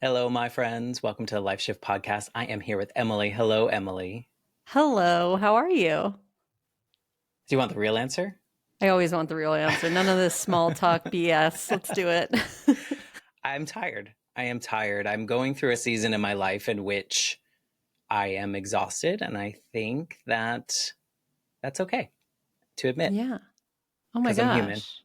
Hello, my friends. Welcome to the Life Shift Podcast. I am here with Emily. Hello, Emily. Hello, how are you? Do you want the real answer? I always want the real answer. None of this small talk BS. Let's do it. I'm tired. I am tired. I'm going through a season in my life in which I am exhausted, and I think that that's okay to admit Yeah. Oh my because I'm human. gosh.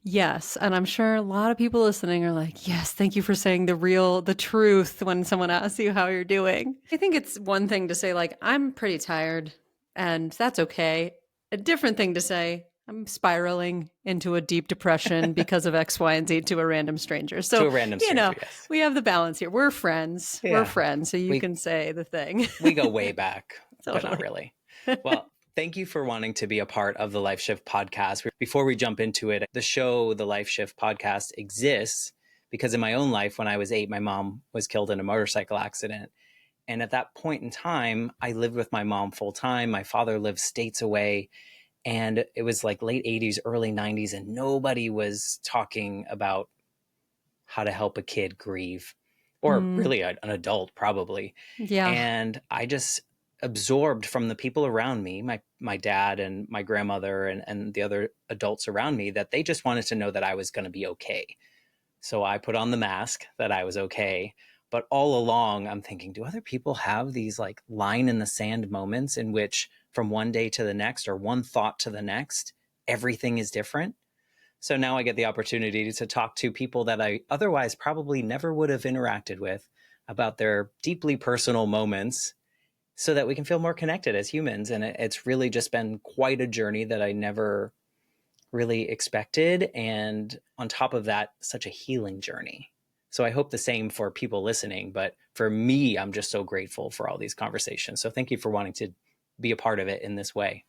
Yes. And I'm sure a lot of people listening are like, yes, thank you for saying the truth when someone asks you how you're doing. I think it's one thing to say, like, I'm pretty tired and that's okay. A different thing to say, I'm spiraling into a deep depression because of X, Y, and Z to a random stranger. To So, a random you know, stranger, yes. we have the balance here. We're friends. We're Yeah. friends. So you We can say the thing. we go way back, but not Totally. really. Well, thank you for wanting to be a part of the Life Shift podcast. Before we jump into it, the show, the Life Shift podcast, exists because in my own life, when I was 8, my mom was killed in a motorcycle accident. And at that point in time, I lived with my mom full time. My father lived states away. And it was like late 80s, early 90s, and nobody was talking about how to help a kid grieve, or Mm, really an adult, probably. yeah. And I just absorbed from the people around me, my dad and my grandmother and the other adults around me, that they just wanted to know that I was going to be okay. So I put on the mask that I was okay. But all along, I'm thinking, do other people have these like line in the sand moments in which from one day to the next or one thought to the next, everything is different? So now I get the opportunity to talk to people that I otherwise probably never would have interacted with about their deeply personal moments so that we can feel more connected as humans. And it's really just been quite a journey that I never really expected. And on top of that, such a healing journey. So I hope the same for people listening. But for me, I'm just so grateful for all these conversations. So thank you for wanting to be a part of it in this way.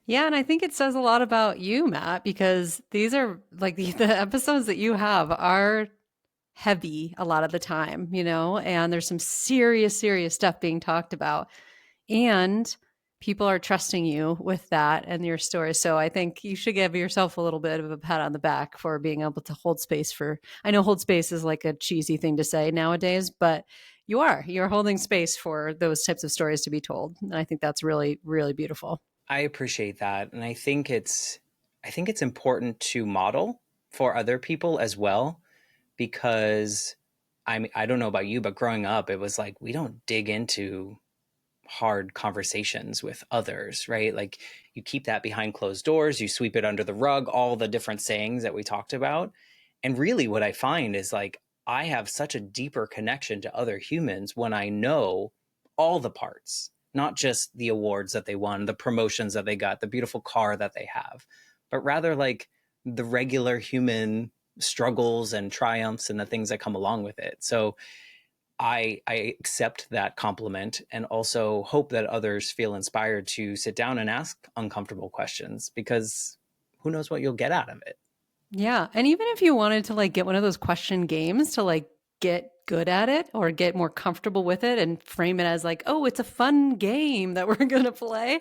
Yeah, and I think it says a lot about you, Matt, because these are like the episodes that you have are heavy a lot of the time, and there's some serious, serious stuff being talked about. And people are trusting you with that and your story. So I think you should give yourself a little bit of a pat on the back for being able to hold space for, I know hold space is like a cheesy thing to say nowadays, but you're holding space for those types of stories to be told. And I think that's really, really beautiful. I appreciate that. And I think it's important to model for other people as well, because I mean, I don't know about you, but growing up, it was like we don't dig into hard conversations with others, right? Like you keep that behind closed doors, you sweep it under the rug, all the different sayings that we talked about. And really, what I find is like I have such a deeper connection to other humans when I know all the parts, not just the awards that they won, the promotions that they got, the beautiful car that they have, but rather like the regular human struggles and triumphs and the things that come along with it. So I accept that compliment and also hope that others feel inspired to sit down and ask uncomfortable questions, because who knows what you'll get out of it. Yeah. And even if you wanted to like get one of those question games to like get good at it or get more comfortable with it and frame it as like, oh, it's a fun game that we're going to play.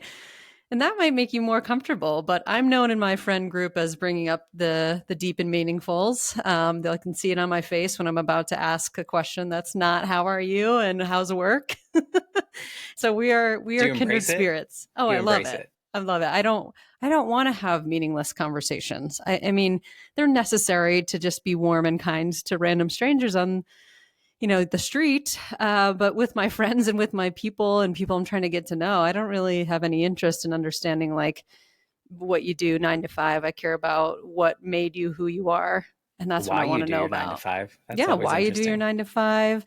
And that might make you more comfortable. But I'm known in my friend group as bringing up the deep and meaningfuls. They can see it on my face when I'm about to ask a question that's not "How are you?" and "How's work?" So we Do are you kindred embrace it? spirits. Oh, You I love embrace it. it. I love it. I don't want to have meaningless conversations. I mean, they're necessary to just be warm and kind to random strangers on the street, but with my friends and with my people and people I'm trying to get to know, I don't really have any interest in understanding like what you do 9 to 5. I care about what made you who you are, and that's what Why I want you to do know your nine to about. five. That's Yeah, always why you do your interesting. 9 to 5,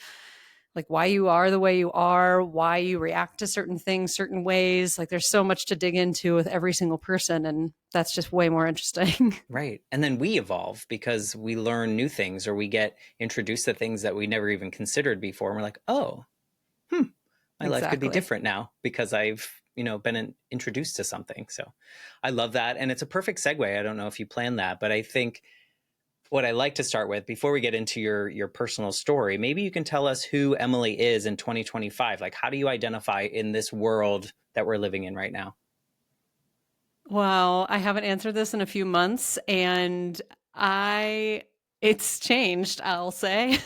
like why you are the way you are, why you react to certain things certain ways. Like there's so much to dig into with every single person, and that's just way more interesting. Right. And then we evolve because we learn new things or we get introduced to things that we never even considered before. And we're like, oh, my life could be Exactly. different now because I've, been introduced to something. So I love that. And it's a perfect segue. I don't know if you planned that, but I think what I like to start with before we get into your personal story, maybe you can tell us who Emily is in 2025. Like, how do you identify in this world that we're living in right now? Well, I haven't answered this in a few months, and I it's changed, I'll say.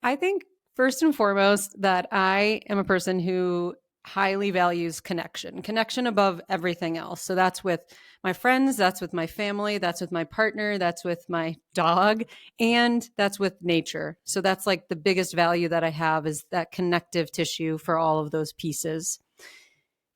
I think first and foremost that I am a person who highly values connection above everything else. So that's with my friends, that's with my family, that's with my partner, that's with my dog, and that's with nature. So that's like the biggest value that I have is that connective tissue for all of those pieces.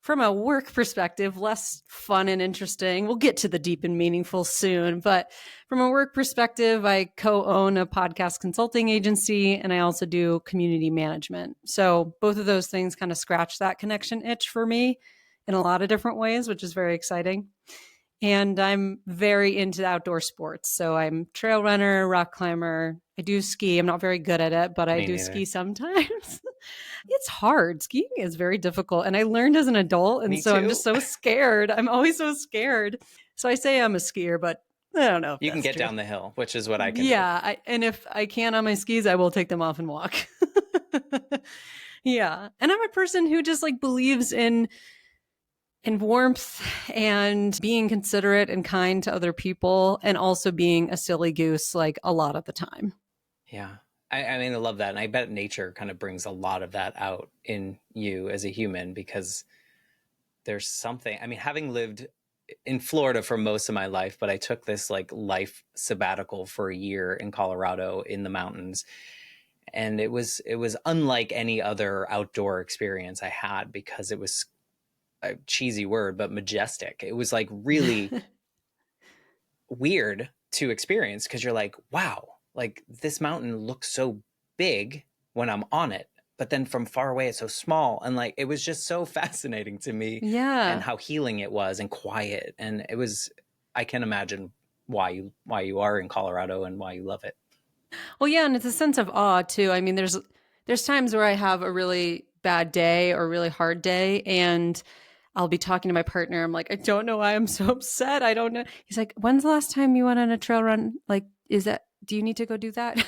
From a work perspective, less fun and interesting. We'll get to the deep and meaningful soon. But from a work perspective, I co own a podcast consulting agency and I also do community management. So both of those things kind of scratch that connection itch for me in a lot of different ways, which is very exciting. And I'm very into outdoor sports. So I'm trail runner, rock climber. I do ski. I'm not very good at it, but I Me do ski neither. sometimes. It's hard. Skiing is very difficult. And I learned as an adult. And Me so I'm too. just so scared. I'm always so scared. So I say I'm a skier, but I don't know if You can that's get true. down the hill, which is what I can do. Yeah. And if I can on my skis, I will take them off and walk. Yeah. And I'm a person who just like believes in warmth and being considerate and kind to other people and also being a silly goose like a lot of the time. Yeah. I mean, I love that. And I bet nature kind of brings a lot of that out in you as a human because there's something, I mean, having lived in Florida for most of my life, but I took this like life sabbatical for a year in Colorado in the mountains. And it was unlike any other outdoor experience I had because it was a cheesy word, but majestic. It was like really weird to experience because you're like, wow, like this mountain looks so big when I'm on it, but then from far away it's so small. And like it was just so fascinating to me and Yeah. how healing it was and quiet. And it was I can imagine why you are in Colorado and why you love it. Well, yeah, and it's a sense of awe too. I mean, there's times where I have a really bad day or a really hard day and I'll be talking to my partner. I'm like, I don't know why I'm so upset. I don't know. He's like, when's the last time you went on a trail run? Like, do you need to go do that?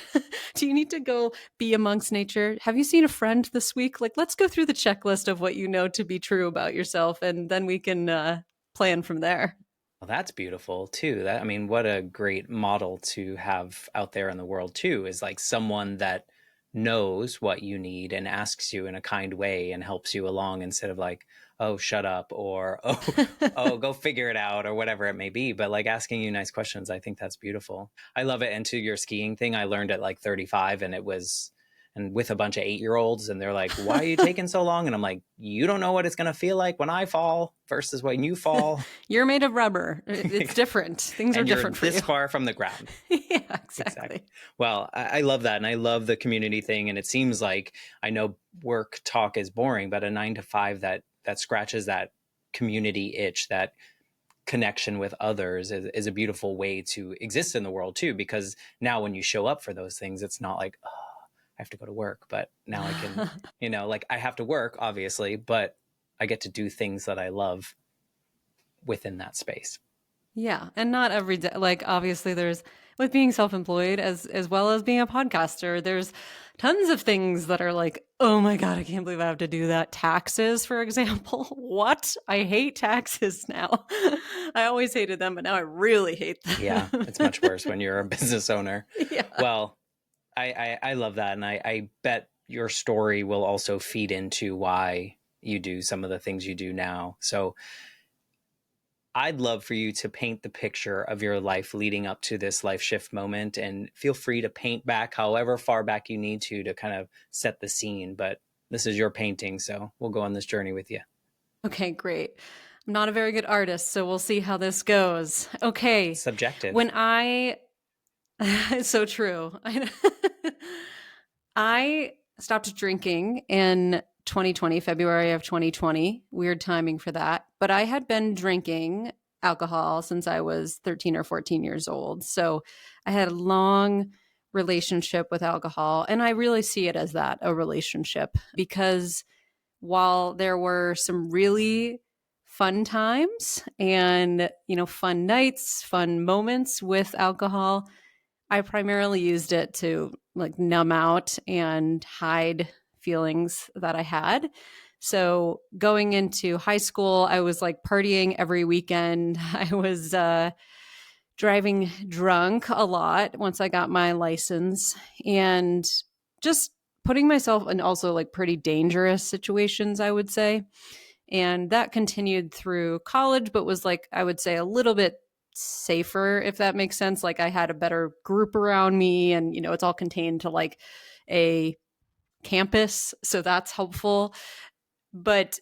Do you need to go be amongst nature? Have you seen a friend this week? Like, let's go through the checklist of what you know to be true about yourself and then we can plan from there. Well, that's beautiful too. That I mean, what a great model to have out there in the world too is like someone that knows what you need and asks you in a kind way and helps you along instead of like, oh, shut up or oh, go figure it out or whatever it may be. But like asking you nice questions, I think that's beautiful. I love it. And to your skiing thing, I learned at like 35 and it was and with a bunch of 8-year olds and they're like, why are you taking so long? And I'm like, you don't know what it's going to feel like when I fall versus when you fall. You're made of rubber. It's different. Things are And you're different for this you. far from the ground. Yeah, Exactly. exactly. Well, I love that. And I love the community thing. And it seems like I know work talk is boring, but a 9 to 5 that scratches that community itch, that connection with others is a beautiful way to exist in the world too. Because now when you show up for those things, it's not like, oh, I have to go to work, but now I can, like I have to work, obviously, but I get to do things that I love within that space. Yeah, and not every day. Like obviously, there's with being self-employed as well as being a podcaster. There's tons of things that are like, oh my god, I can't believe I have to do that. Taxes, for example. What? I hate taxes now. I always hated them, but now I really hate Yeah, them. it's much worse when you're a business owner. Yeah. Well, I love that. And I bet your story will also feed into why you do some of the things you do now. So I'd love for you to paint the picture of your life leading up to this life shift moment and feel free to paint back however far back you need to kind of set the scene. But this is your painting. So we'll go on this journey with you. Okay, great. I'm not a very good artist, so we'll see how this goes. Okay. Subjective. When I it's so true. I stopped drinking in 2020, February of 2020. Weird timing for that. But I had been drinking alcohol since I was 13 or 14 years old. So I had a long relationship with alcohol. And I really see it as that, a relationship, because while there were some really fun times and, fun nights, fun moments with alcohol, I primarily used it to like numb out and hide feelings that I had. So going into high school, I was like partying every weekend. I was driving drunk a lot once I got my license and just putting myself in also like pretty dangerous situations, I would say. And that continued through college, but was like, I would say a little bit safer, if that makes sense. Like I had a better group around me, and, it's all contained to like a campus. So that's helpful. But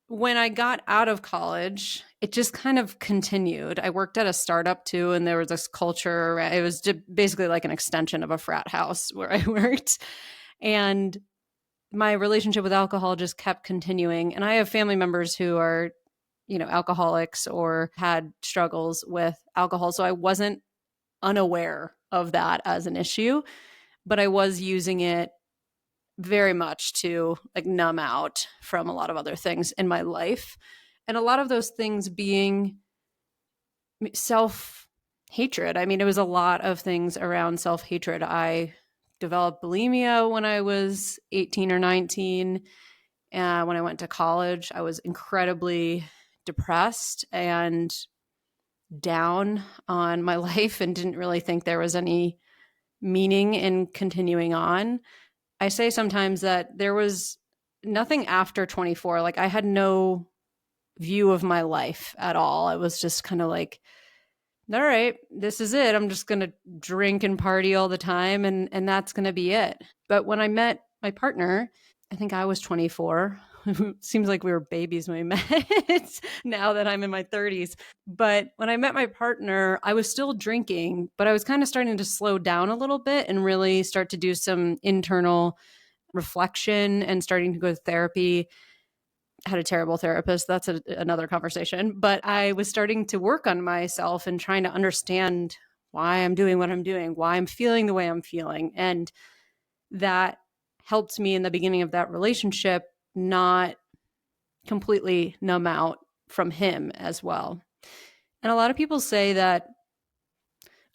when I got out of college, it just kind of continued. I worked at a startup too, and there was this culture. It was basically like an extension of a frat house where I worked. And my relationship with alcohol just kept continuing. And I have family members who are, alcoholics or had struggles with alcohol. So I wasn't unaware of that as an issue, but I was using it very much to like numb out from a lot of other things in my life. And a lot of those things being self hatred. I mean, it was a lot of things around self hatred. I developed bulimia when I was 18 or 19. And when I went to college, I was incredibly depressed and down on my life and didn't really think there was any meaning in continuing on. I say sometimes that there was nothing after 24. Like I had no view of my life at all. I was just kind of like, all right, this is it. I'm just going to drink and party all the time, and that's going to be it. But when I met my partner, I think I was 24. Seems like we were babies when we met now that I'm in my 30s. But when I met my partner, I was still drinking, but I was kind of starting to slow down a little bit and really start to do some internal reflection and starting to go to therapy. I had a terrible therapist. That's another conversation. But I was starting to work on myself and trying to understand why I'm doing what I'm doing, why I'm feeling the way I'm feeling. And that helped me in the beginning of that relationship not completely numb out from him as well. And a lot of people say that,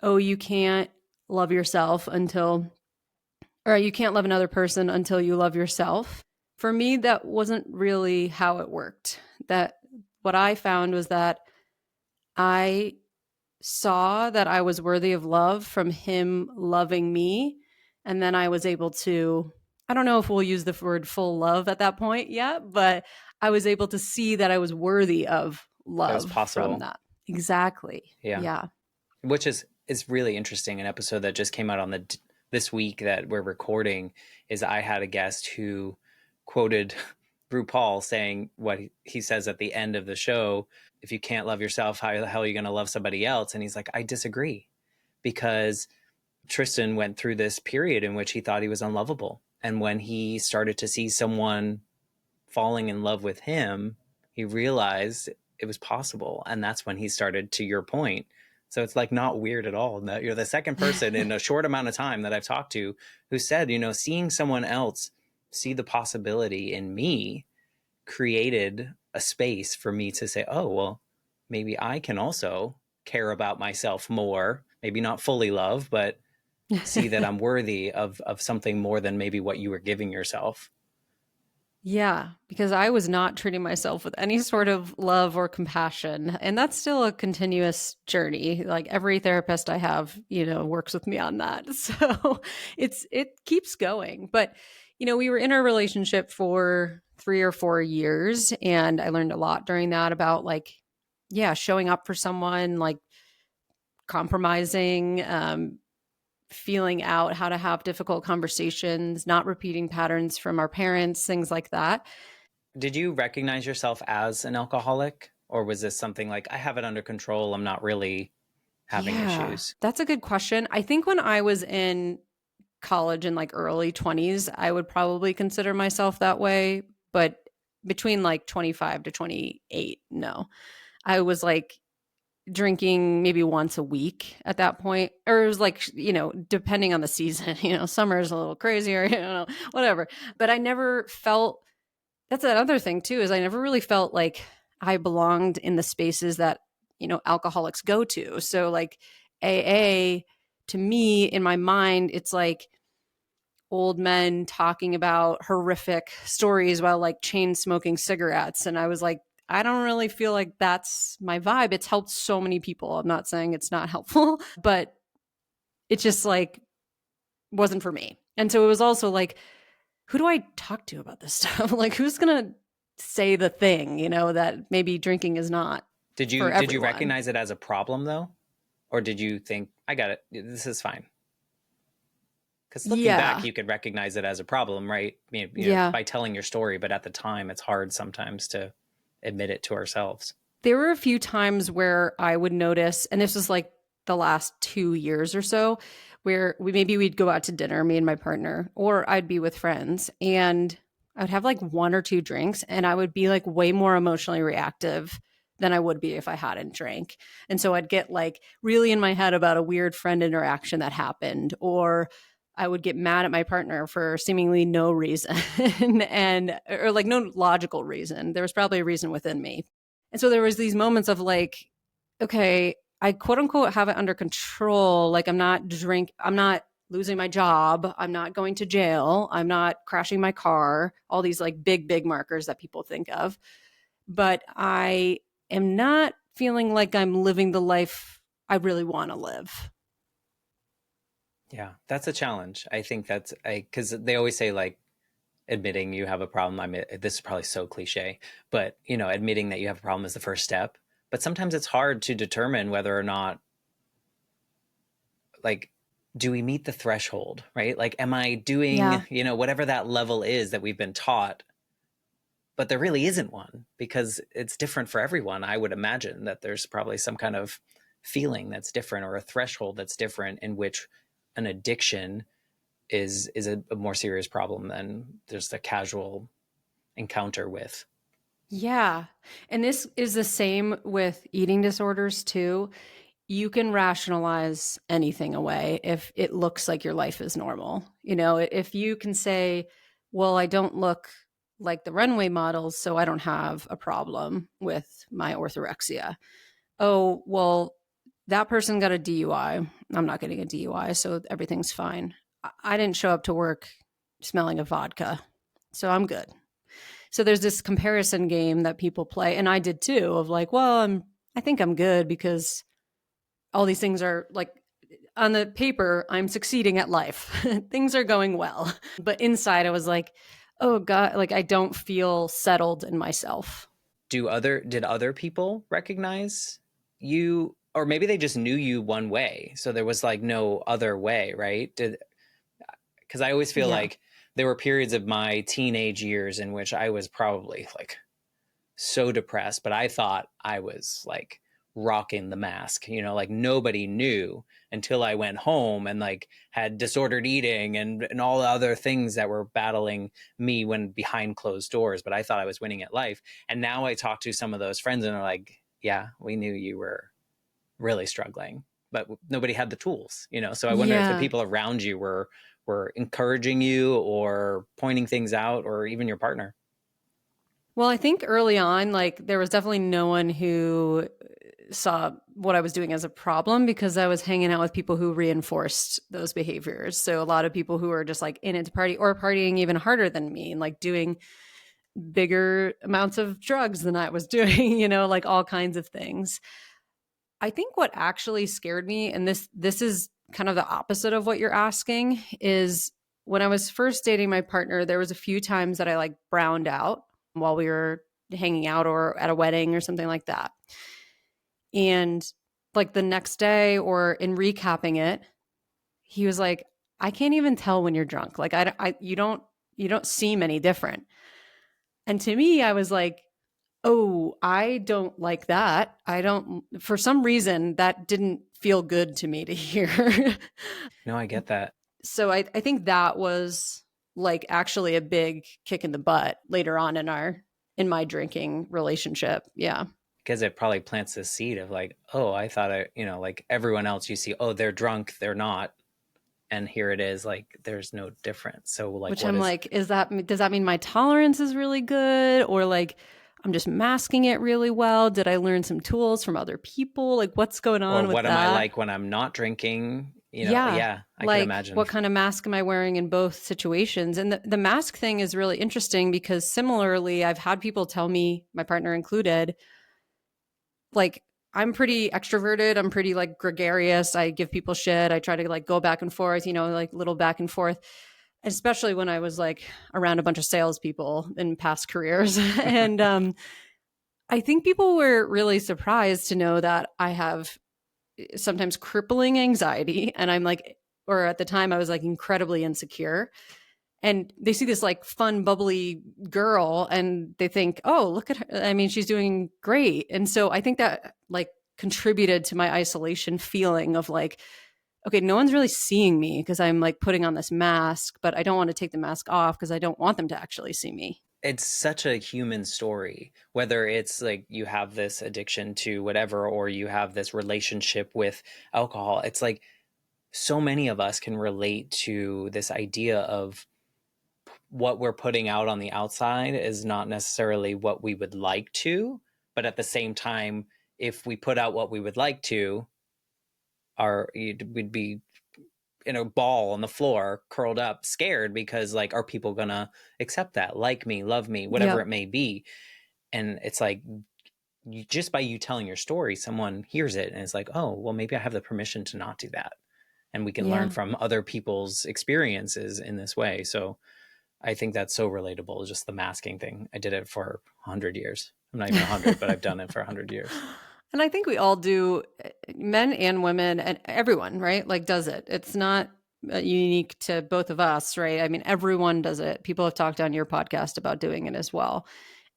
oh, you can't love yourself or you can't love another person until you love yourself. For me, that wasn't really how it worked. That what I found was that I saw that I was worthy of love from him loving me. And then I was able to, I don't know if we'll use the word full love at that point yet, but I was able to see that I was worthy of That was love from possible. that. Exactly. Yeah. Yeah. Which is really interesting. An episode that just came out on this week that we're recording is I had a guest who quoted RuPaul saying what he says at the end of the show: if you can't love yourself, how the hell are you going to love somebody else? And he's like, I disagree, because Tristan went through this period in which he thought he was unlovable. And when he started to see someone falling in love with him, he realized it was possible. And that's when he started, to your point. So it's like not weird at all. You're the second person in a short amount of time that I've talked to who said, seeing someone else see the possibility in me created a space for me to say, oh, well, maybe I can also care about myself more, maybe not fully love, but see that I'm worthy of something more than maybe what you were giving yourself. Yeah, because I was not treating myself with any sort of love or compassion. And that's still a continuous journey. Like every therapist I have, works with me on that. So it keeps going. But, we were in a relationship for 3 or 4 years, and I learned a lot during that about like, yeah, showing up for someone, like compromising, feeling out how to have difficult conversations, not repeating patterns from our parents, things like that. Did you recognize yourself as an alcoholic, or was this something like, I have it under control, I'm not really having Yeah, issues? that's a good question. I think when I was in college in like early 20s, I would probably consider myself that way. But between like 25 to 28, no. I was like drinking maybe once a week at that point. Or it was like, depending on the season, summer is a little crazier, whatever. But I never felt, that's another thing too, is I never really felt like I belonged in the spaces that, alcoholics go to. So like AA, to me, in my mind, it's like old men talking about horrific stories while like chain smoking cigarettes. And I was like, I don't really feel like that's my vibe. It's helped so many people. I'm not saying it's not helpful, but it just like wasn't for me. And so it was also like who do I talk to about this stuff? Like, who's going to say the thing, that maybe drinking is not Did for you everyone? recognize it as a problem though? Or did you think, I got it, this is fine? Because looking back, Yeah. you could recognize it as a problem, right? Yeah. By telling your story, but at the time, it's hard sometimes to admit it to ourselves. There were a few times where I would notice, and this was like the last 2 years or so, where we'd go out to dinner, me and my partner, or I'd be with friends, and I would have like one or two drinks, and I would be like way more emotionally reactive than I would be if I hadn't drank. And so I'd get like really in my head about a weird friend interaction that happened, or I would get mad at my partner for seemingly no reason and or like no logical reason. There was probably a reason within me. And so there was these moments of like, okay, I quote unquote have it under control. Like I'm not losing my job. I'm not going to jail. I'm not crashing my car. All these like big markers that people think of. But I am not feeling like I'm living the life I really want to live. Yeah, that's a challenge. I think that's because they always say like admitting you have a problem. I mean, this is probably so cliche, but admitting that you have a problem is the first step. But sometimes it's hard to determine whether or not, like, do we meet the threshold, right? Like, am I doing, Yeah. whatever that level is that we've been taught, but there really isn't one because it's different for everyone. I would imagine that there's probably some kind of feeling that's different or a threshold that's different in which an addiction is a more serious problem than just a casual encounter with. Yeah. And this is the same with eating disorders too. You can rationalize anything away if it looks like your life is normal. If you can say, well, I don't look like the runway models, so I don't have a problem with my orthorexia. Oh, well, that person got a DUI. I'm not getting a DUI, so everything's fine. I didn't show up to work smelling of vodka, so I'm good. So there's this comparison game that people play, and I did too, of like, well, I think I'm good because all these things are like on the paper, I'm succeeding at life. Things are going well. But inside, I was like, oh God, like I don't feel settled in myself. Did other people recognize you, or maybe they just knew you one way, so there was like no other way, right? Did Because I always feel Yeah. like there were periods of my teenage years in which I was probably like so depressed, but I thought I was like rocking the mask, like nobody knew until I went home and like had disordered eating and all the other things that were battling me when behind closed doors. But I thought I was winning at life. And now I talk to some of those friends and they're like, yeah, we knew you were really struggling, but nobody had the tools, So I wonder if the Yeah. people around you were encouraging you or pointing things out, or even your partner. Well, I think early on, like there was definitely no one who saw what I was doing as a problem because I was hanging out with people who reinforced those behaviors. So a lot of people who were just like in it to party or partying even harder than me and like doing bigger amounts of drugs than I was doing, like all kinds of things. I think what actually scared me, and this is kind of the opposite of what you're asking, is when I was first dating my partner, there was a few times that I like browned out while we were hanging out or at a wedding or something like that. And like the next day or in recapping it, he was like, I can't even tell when you're drunk. Like you don't seem any different. And to me, I was like, oh, I don't like that. I don't, for some reason, that didn't feel good to me to hear. No, I get that. So I think that was like actually a big kick in the butt later on in my drinking relationship. Yeah. Because it probably plants this seed of like, oh, I thought like everyone else you see, oh, they're drunk, they're not. And here it is, like, there's no difference. So, like, Which what I'm is, like, does that mean my tolerance is really good? Or like, I'm just masking it really well? Did I learn some tools from other people? Like, what's going or on with what am I that? like when I'm not drinking? Yeah. Yeah, I could Like, imagine. what kind of mask am I wearing in both situations? And the mask thing is really interesting because similarly, I've had people tell me, my partner included, like, I'm pretty extroverted. I'm pretty like gregarious. I give people shit. I try to like go back and forth, like little back and forth. especially when I was like around a bunch of salespeople in past careers. And I think people were really surprised to know that I have sometimes crippling anxiety. And I'm like, or at the time, I was like incredibly insecure. And they see this like fun, bubbly girl and they think, oh, look at her. I mean, she's doing great. And so I think that like contributed to my isolation feeling of like, okay, no one's really seeing me because I'm like putting on this mask, but I don't want to take the mask off because I don't want them to actually see me. It's such a human story, whether it's like you have this addiction to whatever, or you have this relationship with alcohol. It's like so many of us can relate to this idea of what we're putting out on the outside is not necessarily what we would like to, but at the same time, if we put out what we would like to, we'd be in a ball on the floor, curled up, scared because like, are people gonna accept that, like me, love me, whatever Yep. it may be? And it's like, just by you telling your story, someone hears it and it's like, oh, well, maybe I have the permission to not do that, and we can learn Yeah. from other people's experiences in this way. So I think that's so relatable. Just the masking thing. I did it for 100 years. I'm not even 100, but I've done it for 100 years. And I think we all do, men and women, and everyone, right? Like, does it. It's not unique to both of us, right? I mean, everyone does it. People have talked on your podcast about doing it as well.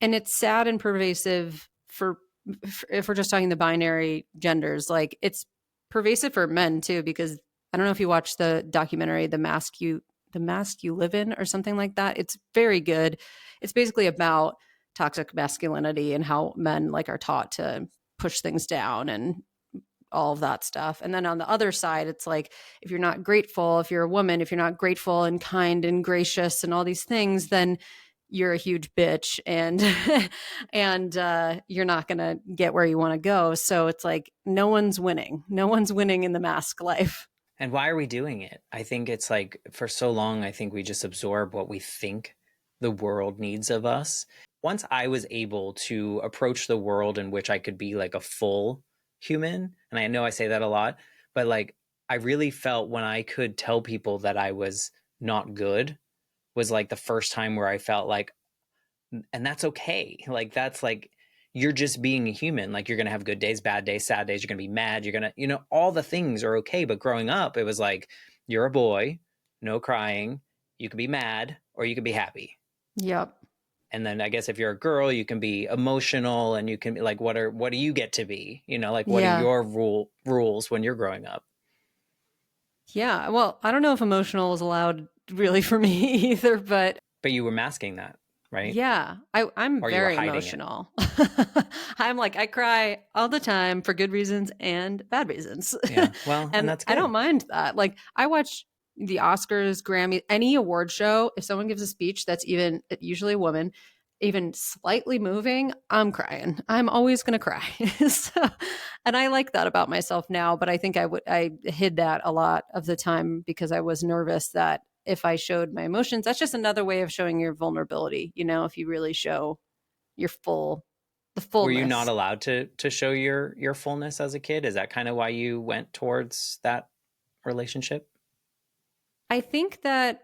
And it's sad and pervasive for, if we're just talking the binary genders, like it's pervasive for men too, because I don't know if you watched the documentary, the mask you live in or something like that. It's very good. It's basically about toxic masculinity and how men like are taught to push things down and all of that stuff. And then on the other side, it's like if you're not grateful, if you're a woman, if you're not grateful and kind and gracious and all these things, then you're a huge bitch and and you're not going to get where you want to go. So it's like no one's winning. No one's winning in the mask life. And why are we doing it? I think it's like for so long, I think we just absorb what we think the world needs of us. Once I was able to approach the world in which I could be like a full human, and I know I say that a lot, but like I really felt when I could tell people that I was not good was like the first time where I felt like, and that's okay. Like that's like you're just being a human. Like you're gonna have good days, bad days, sad days. You're gonna be mad. You're gonna, all the things are okay. But growing up, it was like you're a boy, no crying. You can be mad or you can be happy. Yep. And then I guess if you're a girl, you can be emotional and you can be like, what do you get to be? Like what are Yeah. your rules when you're growing up? Yeah. Well, I don't know if emotional is allowed really for me either, but But you were masking that, right? yeah, I'm Or you were very hiding it. emotional. I'm like, I cry all the time for good reasons and bad reasons. Yeah. Well, and And that's I don't good. mind that. Like, I watch the Oscars, Grammy, any award show. If someone gives a speech that's even usually a woman, even slightly moving, I'm crying. I'm always going to cry. So, and I like that about myself now, but I think I hid that a lot of the time because I was nervous that if I showed my emotions, that's just another way of showing your vulnerability. If you really show your the Were you not fullness. allowed to show your fullness as a kid? Is that kind of why you went towards that relationship? I think that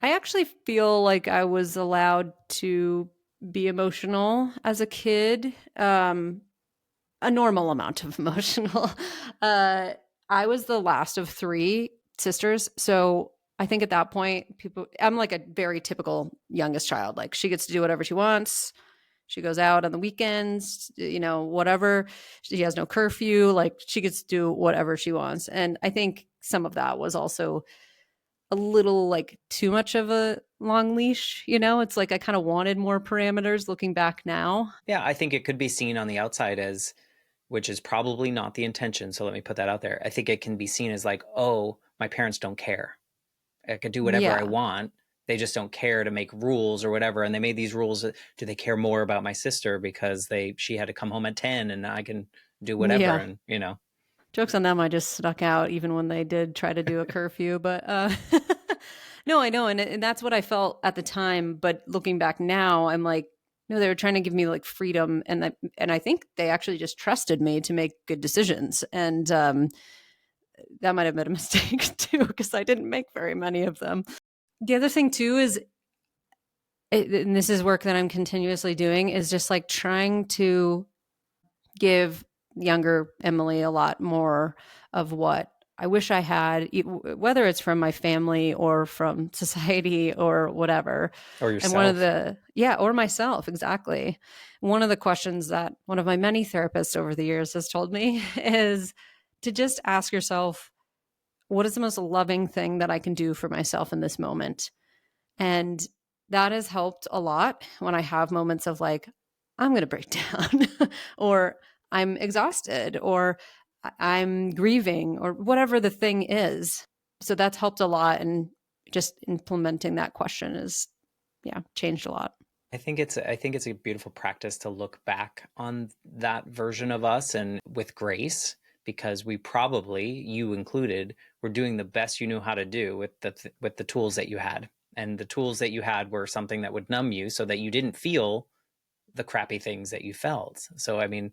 I actually feel like I was allowed to be emotional as a kid, a normal amount of emotional. Uh, I was the last of three sisters. So I think at that point, I'm like a very typical youngest child. Like she gets to do whatever she wants. She goes out on the weekends, whatever. She has no curfew. Like she gets to do whatever she wants. And I think some of that was also a little like too much of a long leash. It's like I kind of wanted more parameters looking back now. Yeah, I think it could be seen on the outside as, which is probably not the intention. So let me put that out there. I think it can be seen as like, oh, my parents don't care. I could do whatever I Yeah. want. They just don't care to make rules or whatever. And they made these rules. Do they care more about my sister because she had to come home at 10 and I can do whatever? Yeah. And. Jokes on them. I just snuck out even when they did try to do a curfew. But no, I know. And that's what I felt at the time. But looking back now, I'm like, no, they were trying to give me like freedom. And I think they actually just trusted me to make good decisions. And that might have been a mistake too, because I didn't make very many of them. The other thing too is, and this is work that I'm continuously doing, is just like trying to give younger Emily a lot more of what I wish I had, whether it's from my family or from society or whatever. Or And one of yourself? the, yeah, or myself, exactly. One of the questions that one of my many therapists over the years has told me is to just ask yourself, what is the most loving thing that I can do for myself in this moment? And that has helped a lot when I have moments of like, I'm going to break down, or I'm exhausted, or I'm grieving, or whatever the thing is. So that's helped a lot. And just implementing that question is, yeah, changed a lot. I think it's a beautiful practice to look back on that version of us and with grace, because we probably, you included, were doing the best you knew how to do with the tools that you had. And the tools that you had were something that would numb you so that you didn't feel the crappy things that you felt. So I mean,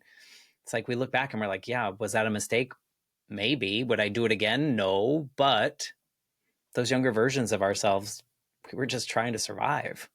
it's like we look back and we're like, yeah, was that a mistake? Maybe. Would I do it again? No, but those younger versions of ourselves, we were just trying to survive.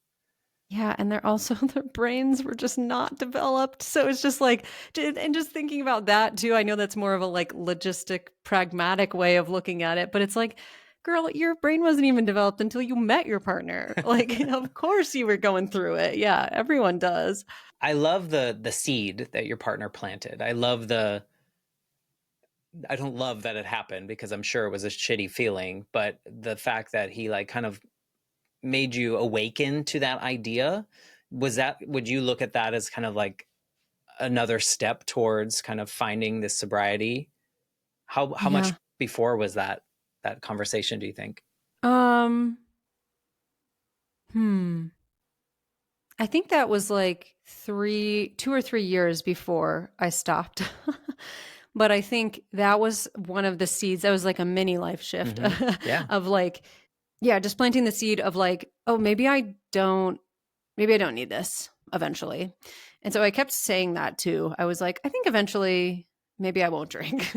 Yeah, and they're also their brains were just not developed. So it's just like, and just thinking about that too, I know that's more of a like logistic, pragmatic way of looking at it, but it's like, girl, your brain wasn't even developed until you met your partner. Like, of course you were going through it. Yeah, everyone does. I love the seed that your partner planted. I don't love that it happened because I'm sure it was a shitty feeling, but the fact that he like kind of made you awaken to that idea, would you look at that as kind of like another step towards kind of finding this sobriety? How much Yeah. before was that conversation, do you think? Um, hmm. I think that was like 2 or 3 years before I stopped. But I think that was one of the seeds. That was like a mini life shift Mm-hmm. Yeah. of like, yeah, just planting the seed of like, oh, maybe I don't need this eventually. And so I kept saying that too. I was like, I think eventually maybe I won't drink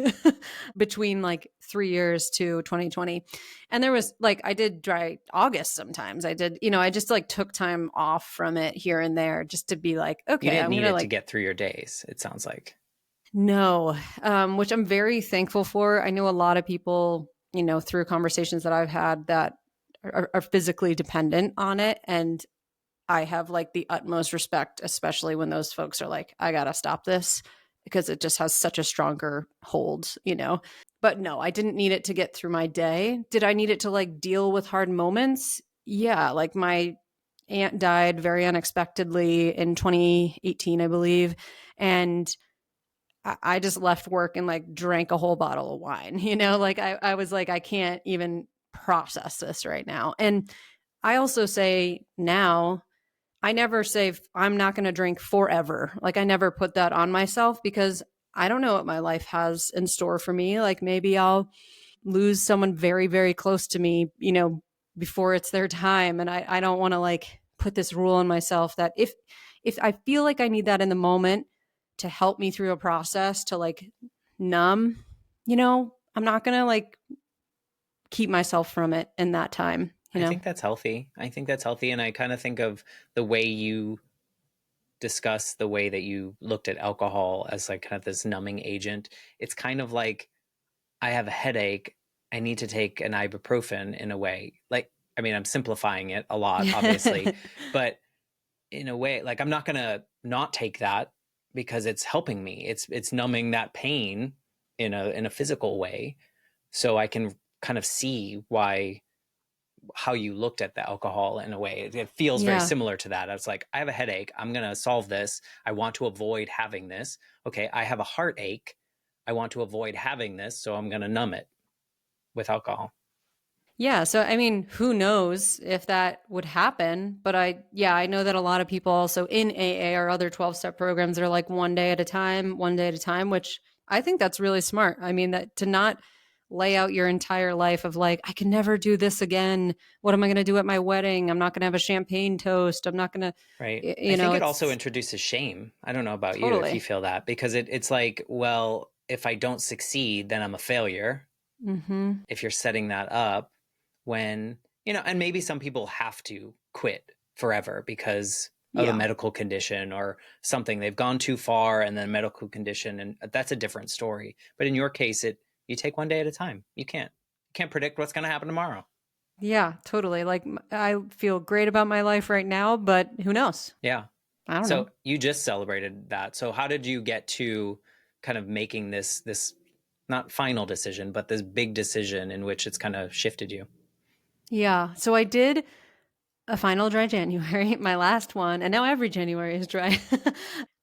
between like 3 years to 2020. And there was like, I did dry August sometimes. I did, I just like took time off from it here and there just to be like, You okay, didn't I'm going need to it to like, get through your days, it sounds like. no, which I'm very thankful for. I know a lot of people, through conversations that I've had that are physically dependent on it. And I have like the utmost respect, especially when those folks are like, I got to stop this because it just has such a stronger hold. But no, I didn't need it to get through my day. Did I need it to like deal with hard moments? Yeah. Like my aunt died very unexpectedly in 2018, I believe. And I just left work and like drank a whole bottle of wine, like I was like, I can't even process this right now. And I also say now, I never say I'm not going to drink forever. Like I never put that on myself because I don't know what my life has in store for me. Like maybe I'll lose someone very, very close to me, before it's their time. And I don't want to like put this rule on myself that if I feel like I need that in the moment to help me through a process to like numb, I'm not going to like keep myself from it in that time, I think that's healthy. I think that's healthy. And I kind of think of the way you discuss the way that you looked at alcohol as like kind of this numbing agent. It's kind of like I have a headache. I need to take an ibuprofen in a way. Like, I mean, I'm simplifying it a lot, obviously, Yeah. but in a way, like I'm not gonna not take that because it's helping me. It's numbing that pain in a physical way, so I can kind of see why how you looked at the alcohol in a way. It feels very Yeah. similar to that. I was like, I have a headache. I'm going to solve this. I want to avoid having this. Okay. I have a heartache. I want to avoid having this. So I'm going to numb it with alcohol. Yeah, so I mean, who knows if that would happen, but I know that a lot of people also in AA or other 12-step programs are like one day at a time, which I think that's really smart. I mean, that to not lay out your entire life of like, I can never do this again. What am I going to do at my wedding? I'm not going to have a champagne toast. I'm not going Right. to, I think it also it's introduces shame. I don't know about you if you totally. feel that, because it's like, well, if I don't succeed, then I'm a failure. Hmm. If you're setting that up when And maybe some people have to quit forever because of a Yeah. medical condition or something. They've gone too far and then a medical condition, and that's a different story. But in your case, you take one day at a time. You can't predict what's going to happen tomorrow. Yeah, totally. Like I feel great about my life right now, but who knows? Yeah. I don't know. So you just celebrated that. So how did you get to kind of making this not final decision, but this big decision in which it's kind of shifted you? Yeah. So I did a final dry January, my last one, and now every January is dry.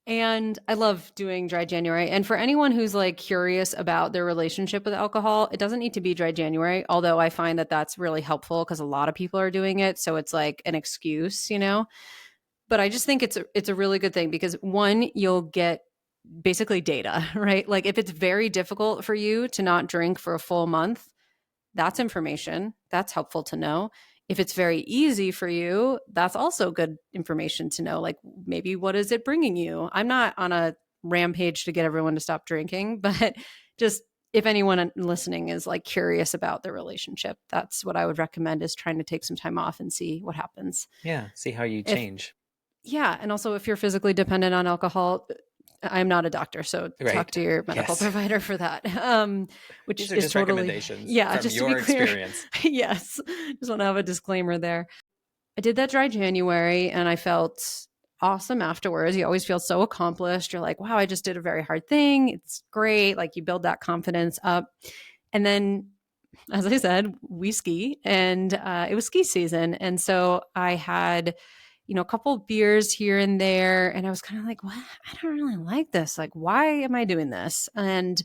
And I love doing dry January. And for anyone who's like curious about their relationship with alcohol, it doesn't need to be dry January, although I find that that's really helpful because a lot of people are doing it, so it's like an excuse, you know. But I just think it's a really good thing because one, you'll get basically data, right? Like if it's very difficult for you to not drink for a full month, that's information. That's helpful to know. If it's very easy for you, that's also good information to know. Like maybe what is it bringing you? I'm not on a rampage to get everyone to stop drinking, but just if anyone listening is like curious about their relationship, that's what I would recommend is trying to take some time off and see what happens. Yeah, see how you If change. yeah, and also if you're physically dependent on alcohol, I'm not a doctor, so talk Right. to your medical Yes. provider for that. Which These are is just totally, recommendations yeah, from just to be your clear. experience. Yes. Just want to have a disclaimer there. I did that dry January and I felt awesome afterwards. You always feel so accomplished. You're like, wow, I just did a very hard thing. It's great. Like you build that confidence up. And then, as I said, we ski and it was ski season. And so I had, a couple beers here and there. And I was kind of like, what? I don't really like this. Like, why am I doing this? And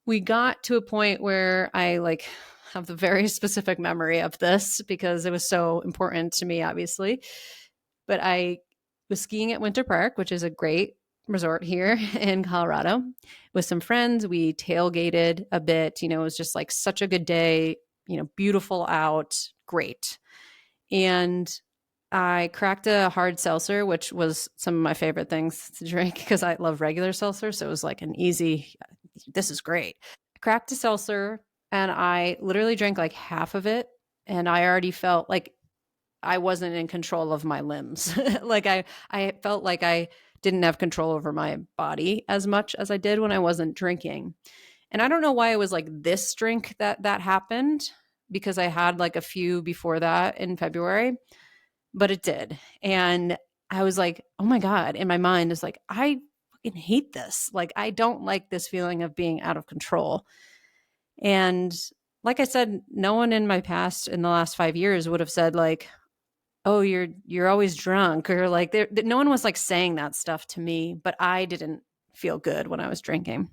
we got to a point where I like have the very specific memory of this because it was so important to me, obviously. But I was skiing at Winter Park, which is a great resort here in Colorado, with some friends. We tailgated a bit. It was just like such a good day, beautiful out, great. And I cracked a hard seltzer, which was some of my favorite things to drink because I love regular seltzer. So it was like an easy, this is great. I cracked a seltzer and I literally drank like half of it. And I already felt like I wasn't in control of my limbs. Like I felt like I didn't have control over my body as much as I did when I wasn't drinking. And I don't know why it was like this drink that happened because I had like a few before that in February, but it did. And I was like, oh my God, in my mind is like, I fucking hate this. Like, I don't like this feeling of being out of control. And like I said, no one in my past in the last 5 years would have said like, oh, you're always drunk or like no one was like saying that stuff to me, but I didn't feel good when I was drinking.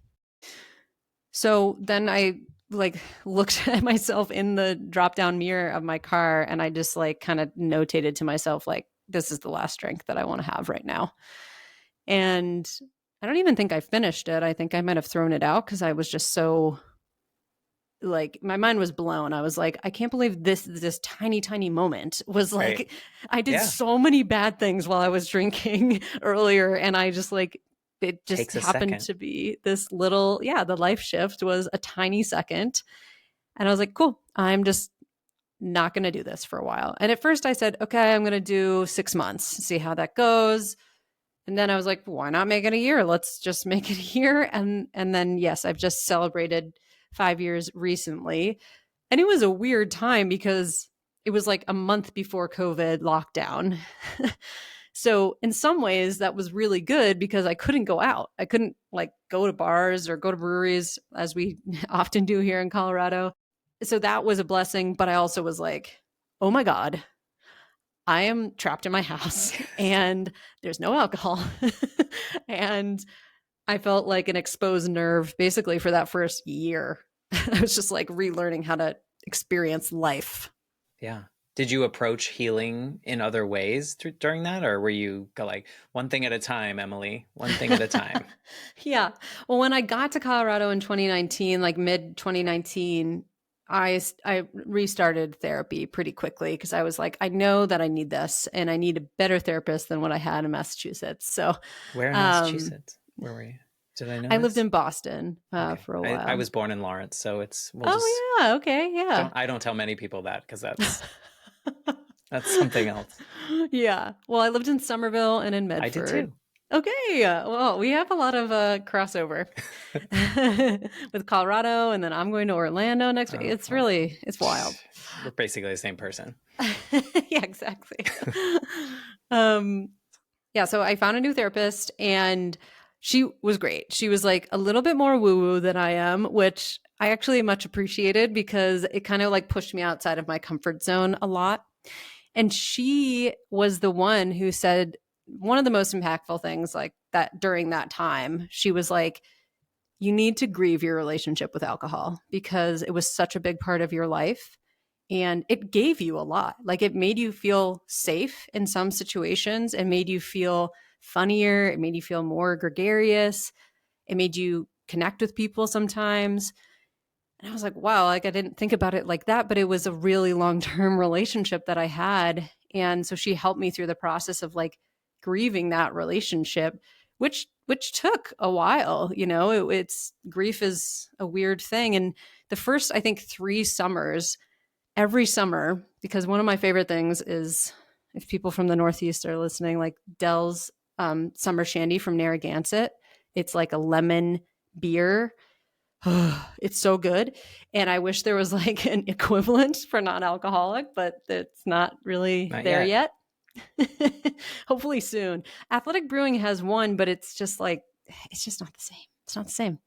So then I like looked at myself in the drop down mirror of my car and I just like kind of notated to myself like this is the last drink that I want to have right now. And I don't even think I finished it. I think I might have thrown it out cuz I was just so like my mind was blown. I was like, I can't believe this tiny moment was Right. like I did Yeah. so many bad things while I was drinking earlier and I just like it just Takes a happened second. to be this little the life shift was a tiny second and I was like, cool, I'm just not going to do this for a while. And at first I said, okay, I'm going to do 6 months, see how that goes. And then I was like, why not make it a year? Let's just make it a year. And then yes, I've just celebrated 5 years recently. And it was a weird time because it was like a month before COVID lockdown. So in some ways that was really good because I couldn't go out. I couldn't like go to bars or go to breweries as we often do here in Colorado. So that was a blessing, but I also was like, "Oh my god, I am trapped in my house Yes. and there's no alcohol." And I felt like an exposed nerve basically for that first year. I was just like relearning how to experience life. Yeah. Did you approach healing in other ways during that, or were you go like one thing at a time, Emily, one thing at a time? Yeah. Well, when I got to Colorado in 2019, like mid 2019, I restarted therapy pretty quickly because I was like, I know that I need this and I need a better therapist than what I had in Massachusetts. So, Where in um, Massachusetts? Where were you? Did I know I lived this? in Boston Okay. for a I while. was born in Lawrence, so we'll just Oh yeah, okay, yeah. I don't tell many people that because that's something else. Yeah. Well, I lived in Somerville and in I did Medford. too. Okay. Well, we have a lot of crossover with Colorado, and then I'm going to Orlando next week. It's Well, really, it's wild. we're basically the same person. Yeah, exactly. um, yeah. So I found a new therapist, and she was great. She was like a little bit more woo woo than I am, which I actually much appreciated because it kind of like pushed me outside of my comfort zone a lot. And she was the one who said one of the most impactful things like that during that time. She was like, you need to grieve your relationship with alcohol because it was such a big part of your life and it gave you a lot. Like it made you feel safe in some situations, it made you feel funnier, it made you feel more gregarious, it made you connect with people sometimes. And I was like, wow, like I didn't think about it like that, but it was a really long-term relationship that I had. And so she helped me through the process of like grieving that relationship, which took a while, you know. It's grief is a weird thing. And the first, I think, 3 summers, every summer, because one of my favorite things is if people from the Northeast are listening, like Dell's summer shandy from Narragansett. It's like a lemon beer. It's so good. And I wish there was like an equivalent for non-alcoholic, but it's not really Not there yet. yet. Hopefully soon. Athletic Brewing has one, but it's just like it's just not the same. It's not the same.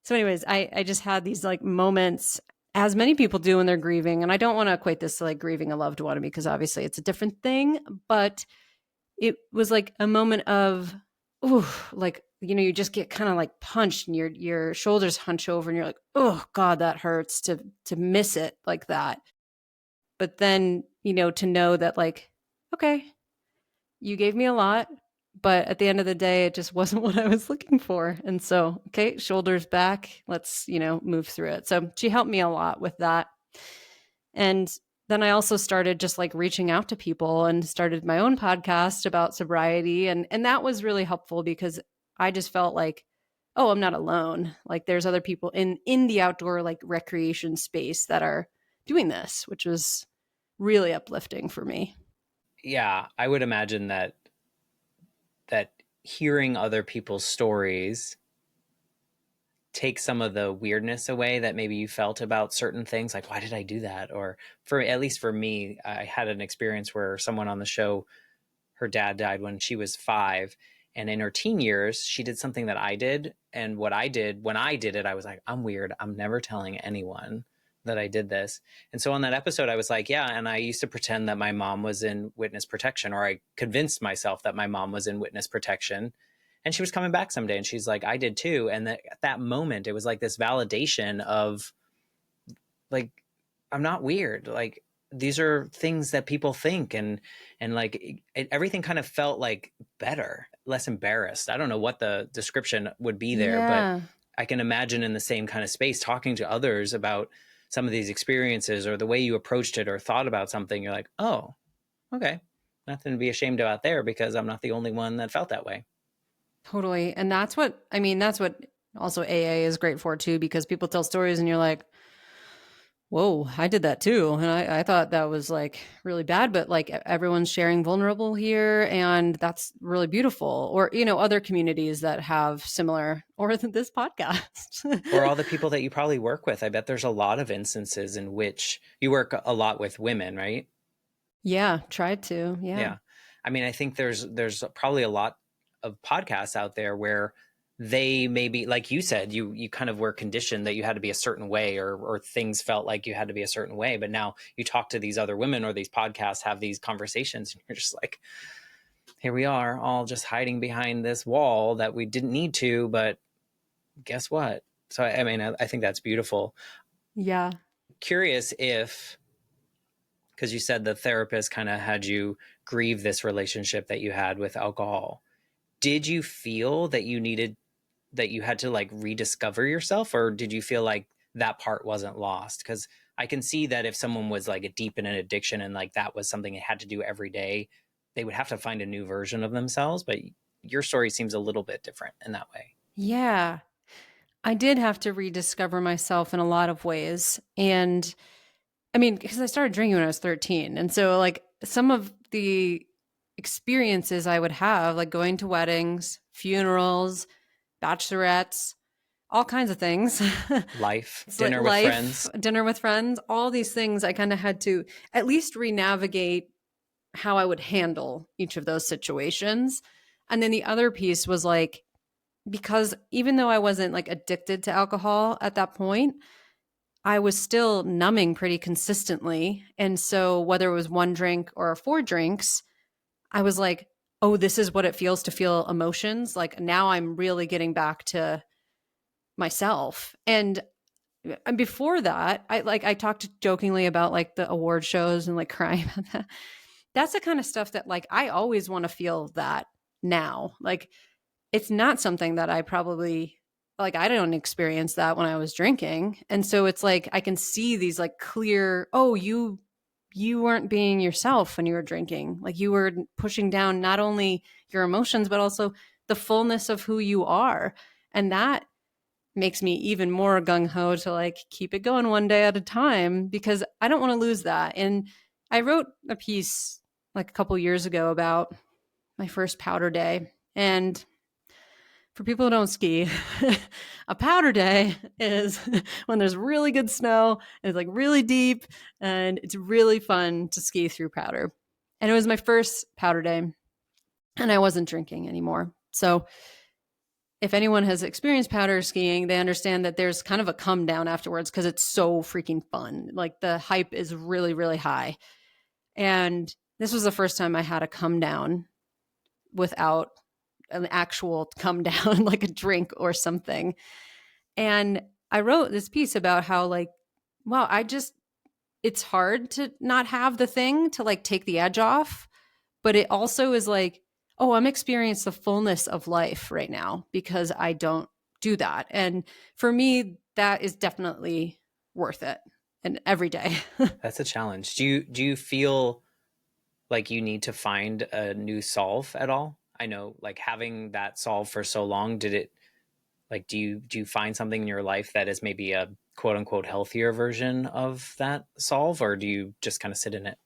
So, anyways, I just had these like moments, as many people do when they're grieving. And I don't want to equate this to like grieving a loved one because obviously it's a different thing, but it was like a moment of, ooh, like, you know, you just get kind of like punched and your shoulders hunch over and you're like, oh God, that hurts to miss it like that. But then, you know, to know that like, okay, you gave me a lot, but at the end of the day, it just wasn't what I was looking for. And so, okay, shoulders back, let's, you know, move through it. So she helped me a lot with that. And then I also started just like reaching out to people and started my own podcast about sobriety. And that was really helpful because I just felt like, oh, I'm not alone. Like there's other people in the outdoor like recreation space that are doing this, which was really uplifting for me. Yeah, I would imagine that hearing other people's stories take some of the weirdness away that maybe you felt about certain things, like why did I do that? Or for at least for me, I had an experience where someone on the show, her dad died when she was 5, and in her teen years she did something that I did, and what I did when I did it, I was like, I'm weird, I'm never telling anyone that I did this. And so on that episode I was like, yeah, and I used to pretend that my mom was in witness protection, or I convinced myself that my mom was in witness protection, and she was coming back someday, and she's like, I did too. And at that moment it was like this validation of like, I'm not weird. Like these are things that people think, and like everything kind of felt like better, less embarrassed. I don't know what the description would be there, but Yeah. I can imagine in the same kind of space talking to others about some of these experiences or the way you approached it or thought about something. You're like, oh, okay, nothing to be ashamed about there because I'm not the only one that felt that way. Totally. And that's what, I mean, that's what also AA is great for too, because people tell stories and you're like, whoa, I did that too. And I thought that was like really bad, but like everyone's sharing vulnerable here. And that's really beautiful. Or, you know, other communities that have similar, or this podcast. Or all the people that you probably work with. I bet there's a lot of instances in which you work a lot with women, right? Yeah. Tried to. Yeah. Yeah. I mean, I think there's probably a lot of podcasts out there where they maybe, like you said, you kind of were conditioned that you had to be a certain way, or things felt like you had to be a certain way. But now you talk to these other women, or these podcasts have these conversations, and you're just like, here we are, all just hiding behind this wall that we didn't need to, but guess what? So I mean, I think that's beautiful. Yeah. Curious if, because you said the therapist kind of had you grieve this relationship that you had with alcohol, did you feel that you had to like rediscover yourself, or did you feel like that part wasn't lost? Because I can see that if someone was like deep in an addiction and like that was something they had to do every day, they would have to find a new version of themselves. But your story seems a little bit different in that way. Yeah. I did have to rediscover myself in a lot of ways. And I mean, because I started drinking when I was 13. And so, like, some of the experiences I would have, like going to weddings, funerals, bachelorettes, all kinds of things. Life, It's like dinner with life, friends. dinner with friends, all these things I kind of had to at least re-navigate how I would handle each of those situations. And then the other piece was like, because even though I wasn't like addicted to alcohol at that point, I was still numbing pretty consistently. And so whether it was one drink or four drinks, I was like, oh, this is what it feels to feel emotions. Like now I'm really getting back to myself. And before that, I talked jokingly about like the award shows and like crying about that. That's the kind of stuff that like I always want to feel that now. Like it's not something that I probably like I don't experience that when I was drinking. And so it's like I can see these like clear, oh, you weren't being yourself when you were drinking. Like you were pushing down not only your emotions but also the fullness of who you are. And that makes me even more gung ho to like keep it going one day at a time because I don't want to lose that. And I wrote a piece like a couple years ago about my first powder day. And for people who don't ski, a powder day is when there's really good snow and it's like really deep and it's really fun to ski through powder. And it was my first powder day and I wasn't drinking anymore. So if anyone has experienced powder skiing, they understand that there's kind of a come down afterwards because it's so freaking fun. Like the hype is really, really high. And this was the first time I had a come down without an actual come down, like a drink or something. And I wrote this piece about how, like, wow, it's hard to not have the thing to like take the edge off. But it also is like, oh, I'm experiencing the fullness of life right now because I don't do that. And for me, that is definitely worth it. And every day. That's a challenge. Do you feel like you need to find a new solve at all? I know, like having that solve for so long, did it like do you find something in your life that is maybe a quote unquote healthier version of that solve, or do you just kind of sit in it?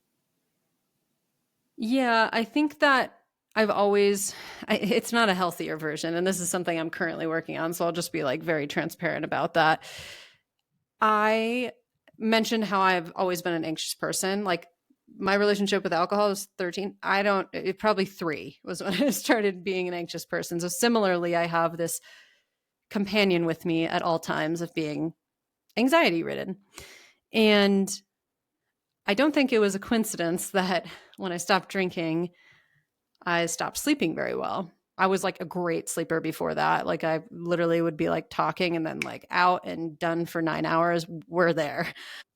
Yeah, I think that it's not a healthier version. And this is something I'm currently working on. So I'll just be like very transparent about that. I mentioned how I've always been an anxious person. Like my relationship with alcohol was 13. Probably 3 was when I started being an anxious person. So similarly, I have this companion with me at all times of being anxiety ridden. And I don't think it was a coincidence that when I stopped drinking, I stopped sleeping very well. I was like a great sleeper before that. Like I literally would be like talking and then like out and done for 9 hours. We're there.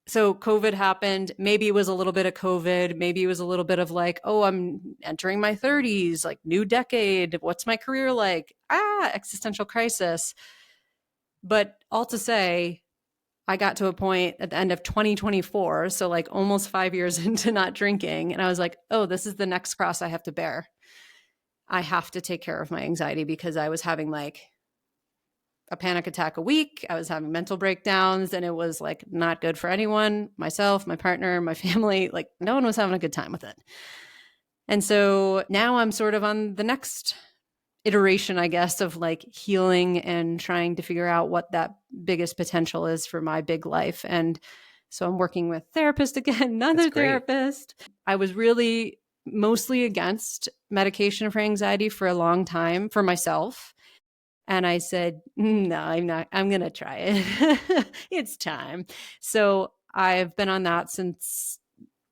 So COVID happened. Maybe it was a little bit of COVID. Maybe it was a little bit of like, oh, I'm entering my 30s, like new decade. What's my career like? Existential crisis. But all to say, I got to a point at the end of 2024, so like almost 5 years into not drinking, and I was like, oh, this is the next cross I have to bear. I have to take care of my anxiety because I was having like a panic attack a week. I was having mental breakdowns and it was like not good for anyone, myself, my partner, my family. Like no one was having a good time with it. And so now I'm sort of on the next iteration, I guess, of like healing and trying to figure out what that biggest potential is for my big life. And so I'm working with therapist again, That's another great. therapist. I was really mostly against medication for anxiety for a long time for myself. And I said, no, I'm not, I'm going to try it. It's time. So I've been on that since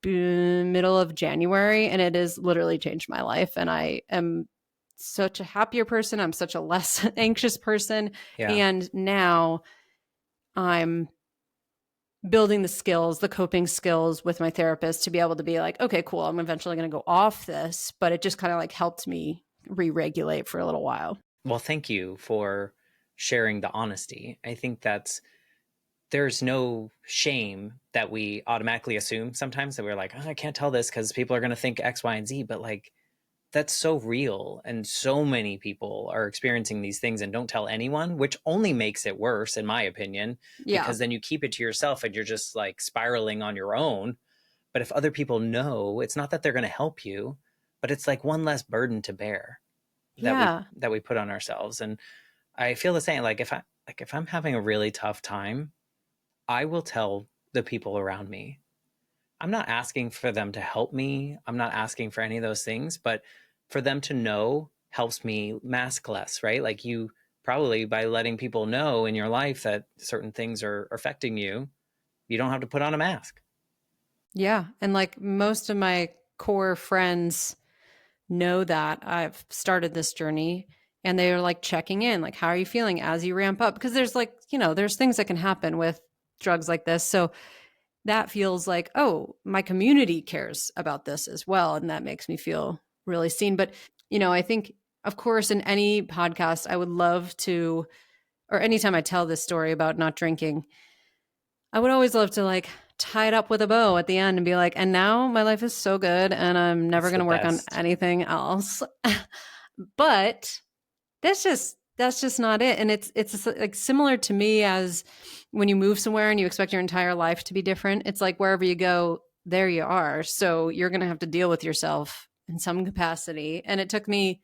middle of January, and it has literally changed my life. And I am such a happier person. I'm such a less anxious person. Yeah. And now I'm building the skills, the coping skills with my therapist to be able to be like, okay, cool. I'm eventually going to go off this. But it just kind of like helped me re regulate for a little while. Well, thank you for sharing the honesty. I think that's there's no shame that we automatically assume sometimes that we're like, oh, I can't tell this because people are going to think X, Y, and Z. But like, that's so real, and so many people are experiencing these things and don't tell anyone, which only makes it worse in my opinion, Yeah. because then you keep it to yourself and you're just like spiraling on your own. But if other people know, it's not that they're going to help you, but it's like one less burden to bear Yeah. that we put on ourselves. And I feel the same. If I'm having a really tough time, I will tell the people around me. I'm not asking for them to help me. I'm not asking for any of those things, but for them to know helps me mask less, right? Like you probably, by letting people know in your life that certain things are affecting you, you don't have to put on a mask. Yeah. And like most of my core friends know that I've started this journey and they're like checking in, like, how are you feeling as you ramp up? Because there's like, there's things that can happen with drugs like this. So that feels like, oh, my community cares about this as well. And that makes me feel really seen. But, I think, of course, in any podcast, I would love to, or anytime I tell this story about not drinking, I would always love to like tie it up with a bow at the end and be like, and now my life is so good and I'm never It's going the to work on best. anything else. But that's just not it. And it's like similar to me as when you move somewhere and you expect your entire life to be different. It's like wherever you go, there you are. So you're going to have to deal with yourself in some capacity. And it took me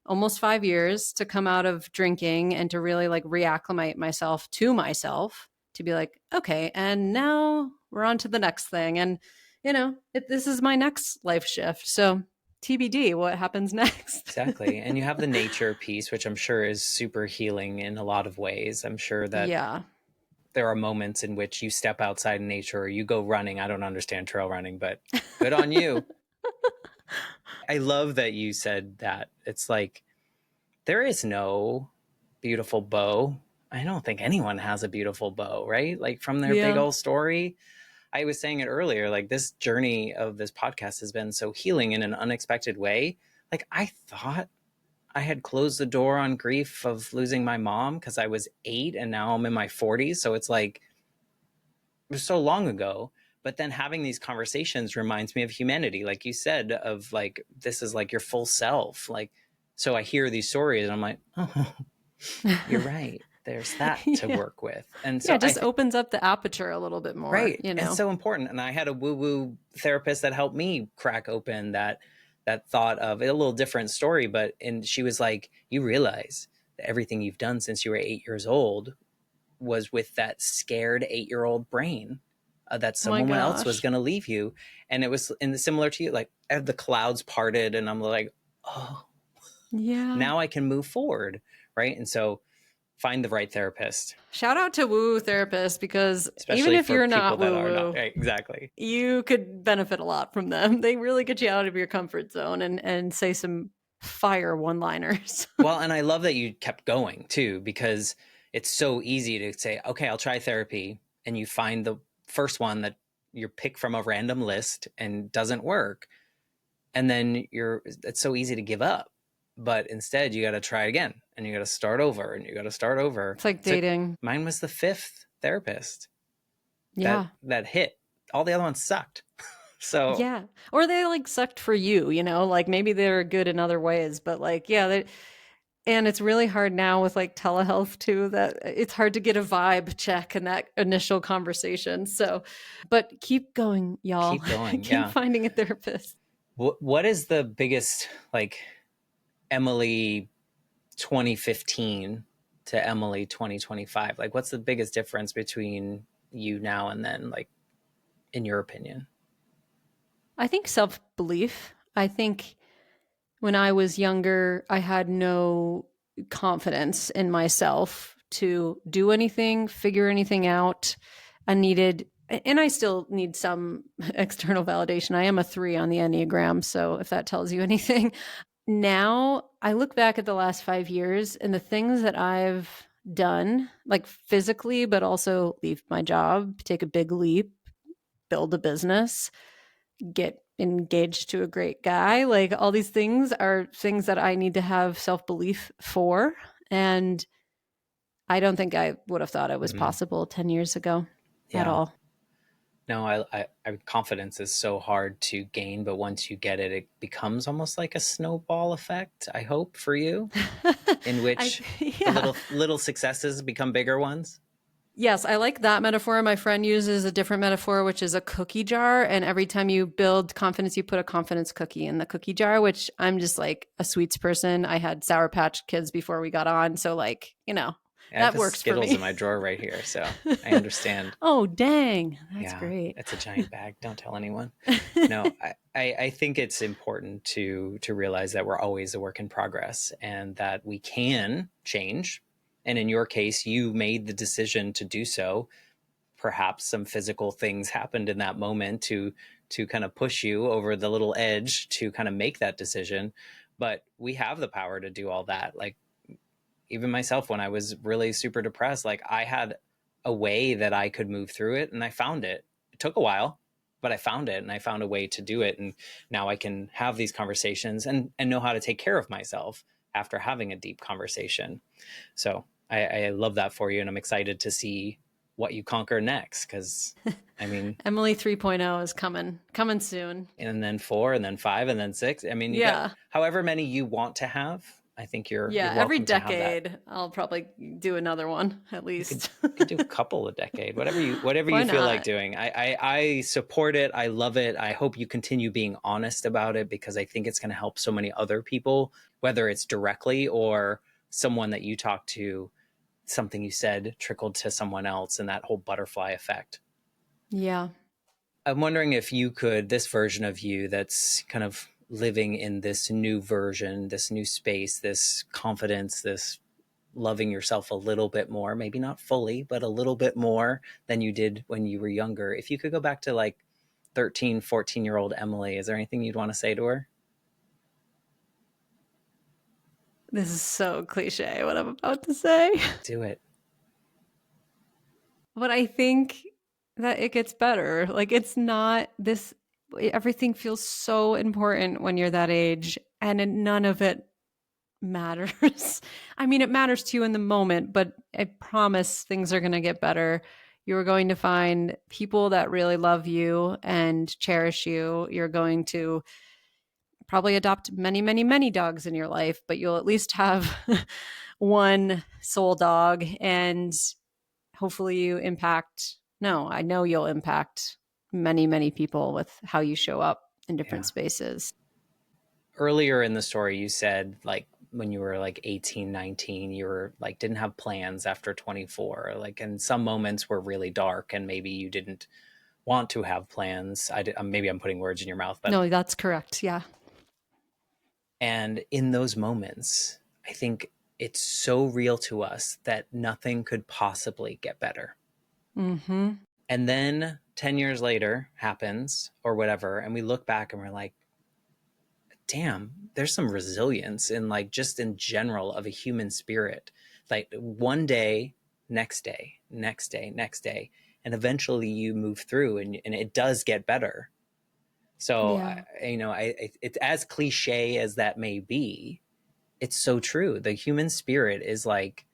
almost 5 years to come out of drinking and to really like reacclimate myself to be like, okay, and now we're on to the next thing. And, this is my next life shift. So TBD, what happens next? Exactly. And you have the nature piece, which I'm sure is super healing in a lot of ways. I'm sure that Yeah. there are moments in which you step outside in nature or you go running. I don't understand trail running, but good on you. I love that you said that. It's like there is no beautiful bow. I don't think anyone has a beautiful bow, right? Like from their big Yeah. old story. I was saying it earlier, like this journey of this podcast has been so healing in an unexpected way. Like I thought I had closed the door on grief of losing my mom because I was 8 and now I'm in my 40s. So it's like it was so long ago. But then having these conversations reminds me of humanity, like you said, of like this is like your full self. Like, so I hear these stories and I'm like, oh, you're right. There's that to Yeah. work with. And Yeah, so it just opens up the aperture a little bit more, right. And so important. And I had a woo-woo therapist that helped me crack open that thought of a little different story, but and she was like, you realize that everything you've done since you were 8 years old was with that scared 8 year old brain, that Oh my someone else was gosh. going to leave you. And it was in similar to you, like the clouds parted and I'm like, oh, Yeah. now I can move forward. Right. And so find the right therapist, Shout out to woo therapists because even especially if for you're people not that woo are not woo, right. Exactly. you could benefit a lot from them. They really get you out of your comfort zone and say some fire one-liners. Well, and I love that you kept going too, because it's so easy to say, okay, I'll try therapy. And you find the first one that you pick from a random list and doesn't work. And then it's so easy to give up. But instead, you got to try again and you got to start over and you got to start over. It's like So dating. mine was the fifth therapist Yeah. that hit. All the other ones sucked. So Yeah. Or they like sucked for you, like maybe they're good in other ways, but like, yeah, and it's really hard now with like telehealth too, that it's hard to get a vibe check in that initial conversation. So, but keep going, y'all. keep going. Keep Yeah. finding a therapist. What is the biggest, like, Emily 2015 to Emily 2025? Like, what's the biggest difference between you now and then, like, in your opinion? I think self belief. I think when I was younger, I had no confidence in myself to do anything, figure anything out. I needed, and I still need some external validation. I am a 3 on the Enneagram. So if that tells you anything, now I look back at the last 5 years and the things that I've done, like physically, but also leave my job, take a big leap, build a business, get engaged to a great guy. Like all these things are things that I need to have self belief for. And I don't think I would have thought it was Mm-hmm. possible 10 years ago at Yeah. all. No, confidence is so hard to gain, but once you get it, it becomes almost like a snowball effect. I hope for you, in I which the yeah. little successes become bigger ones. Yes, I like that metaphor. My friend uses a different metaphor, which is a cookie jar. And every time you build confidence, you put a confidence cookie in the cookie jar, which I'm just like a sweets person. I had Sour Patch Kids before we got on. So, like, I have that a works for Skittles in me. my drawer right here, so I understand. Oh, dang. That's Yeah, great. it's a giant bag. Don't tell anyone. No, I think it's important to realize that we're always a work in progress and that we can change. And in your case, you made the decision to do so. Perhaps some physical things happened in that moment to kind of push you over the little edge to kind of make that decision. But we have the power to do all that. Like even myself, when I was really super depressed, like I had a way that I could move through it and I found it. It took a while, but I found it and I found a way to do it. And now I can have these conversations and know how to take care of myself after having a deep conversation. So I love that for you. And I'm excited to see what you conquer next. Cause I mean, Emily 3.0 is coming soon. and then four and then five and then six. I mean, you got Yeah. however many you want to have. I think you're Yeah. Every welcome to have that. decade, I'll probably do another one at You could least. you could do a couple a decade, whatever Why you feel like not? doing. I support it. I love it. I hope you continue being honest about it because I think it's going to help so many other people, whether it's directly or someone that you talk to, something you said trickled to someone else, and that whole butterfly effect. Yeah. I'm wondering if you could, this version of you that's kind of living in this new version, this new space, this confidence, this loving yourself a little bit more, maybe not fully, but a little bit more than you did when you were younger. If you could go back to like 13, 14-year-old Emily, is there anything you'd want to say to her? This is so cliche what I'm about to say. Do it. But I think that it gets better. Like it's not this everything feels so important when you're that age and none of it matters. I mean, it matters to you in the moment, but I promise things are going to get better. You're going to find people that really love you and cherish you. You're going to probably adopt many, many, many dogs in your life, but you'll at least have one soul dog and hopefully you impact no, I know you'll impact many, many people with how you show up in different Yeah. spaces. Earlier in the story, you said like when you were like 18, 19, you were like didn't have plans after 24. Like, and some moments were really dark and maybe you didn't want to have plans. Maybe I'm putting words in your mouth, but No, that's correct. Yeah. and in those moments, I think it's so real to us that nothing could possibly get better. Mhm. And then 10 years later happens or whatever. And we look back and we're like, damn, there's some resilience in like just in general of a human spirit. Like one day, next day, next day, next day. And eventually you move through and it does get better. So, Yeah. it's as cliche as that may be, it's so true. The human spirit is like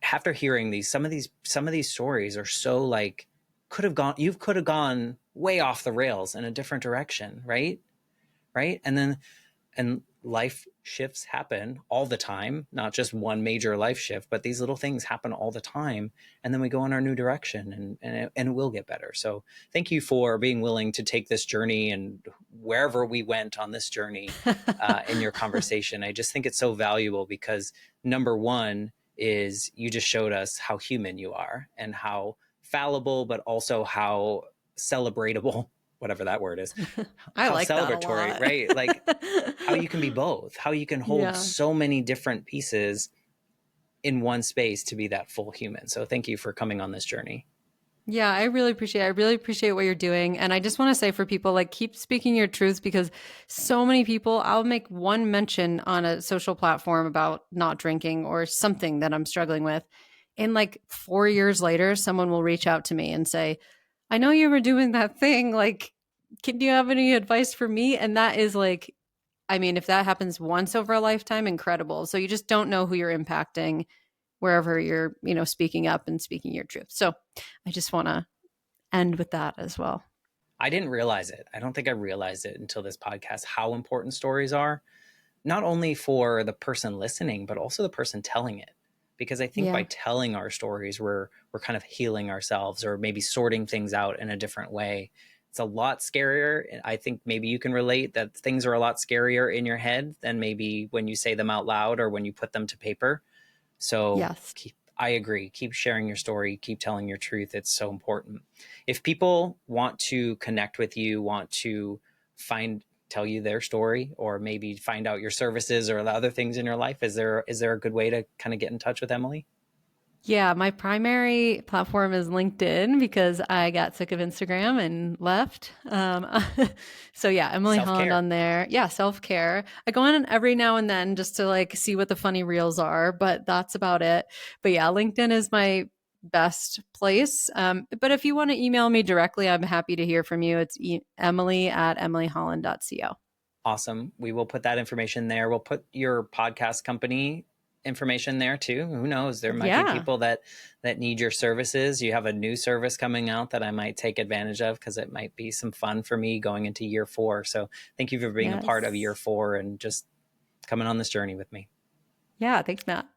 after hearing some of these stories are so like could have gone way off the rails in a different direction, right, and life shifts happen all the time, not just one major life shift, but these little things happen all the time, and then we go in our new direction, and it will get better. So thank you for being willing to take this journey and wherever we went on this journey in your conversation. I just think it's so valuable because number one is you just showed us how human you are and how fallible, but also how celebratable, whatever that word is, I how like that a celebratory, lot. right? Like how you can be both, how you can hold Yeah. so many different pieces in one space to be that full human. So thank you for coming on this journey. Yeah, I really appreciate what you're doing. And I just want to say for people, like, keep speaking your truth because so many people, I'll make one mention on a social platform about not drinking or something that I'm struggling with. And like 4 years later, someone will reach out to me and say, I know you were doing that thing. Like, can you have any advice for me? And that is like, I mean, if that happens once over a lifetime, incredible. So you just don't know who you're impacting wherever you're, speaking up and speaking your truth. So I just want to end with that as well. I didn't realize it. I don't think I realized it until this podcast, how important stories are, not only for the person listening, but also the person telling it. Because I think by Yeah. telling our stories, we're kind of healing ourselves or maybe sorting things out in a different way. It's a lot scarier. I think maybe you can relate that things are a lot scarier in your head than maybe when you say them out loud or when you put them to paper. So Yes. I agree. Keep sharing your story. Keep telling your truth. It's so important. If people want to connect with you, want to tell you their story, or maybe find out your services or the other things in your life, is there a good way to kind of get in touch with Emily? Yeah, my primary platform is LinkedIn because I got sick of Instagram and left. So yeah, Emily Self Holland care. on there. Yeah, self care. I go on every now and then just to like see what the funny reels are, but that's about it. But yeah, LinkedIn is my best place. But if you want to email me directly, I'm happy to hear from you. It's emily@emilyholland.co. Awesome. We will put that information there. We'll put your podcast company information there too. Who knows? There might be Yeah. people that need your services. You have a new service coming out that I might take advantage of because it might be some fun for me going into year 4. So thank you for being a part of year Yes. 4 and just coming on this journey with me. Yeah. Thanks, Matt.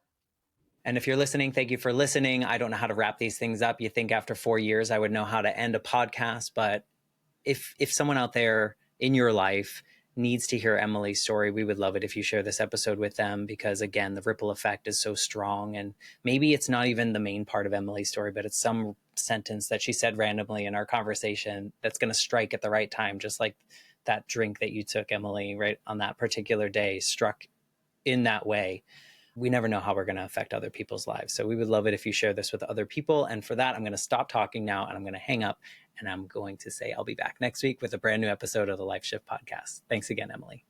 And if you're listening, thank you for listening. I don't know how to wrap these things up. You think after 4 years I would know how to end a podcast, but if someone out there in your life needs to hear Emily's story, we would love it if you share this episode with them, because again, the ripple effect is so strong. And maybe it's not even the main part of Emily's story, but it's some sentence that she said randomly in our conversation that's going to strike at the right time, just like that drink that you took, Emily, right on that particular day struck in that way. We never know how we're going to affect other people's lives. So we would love it if you share this with other people. And for that, I'm going to stop talking now and I'm going to hang up, and I'm going to say I'll be back next week with a brand new episode of the Life Shift podcast. Thanks again, Emily.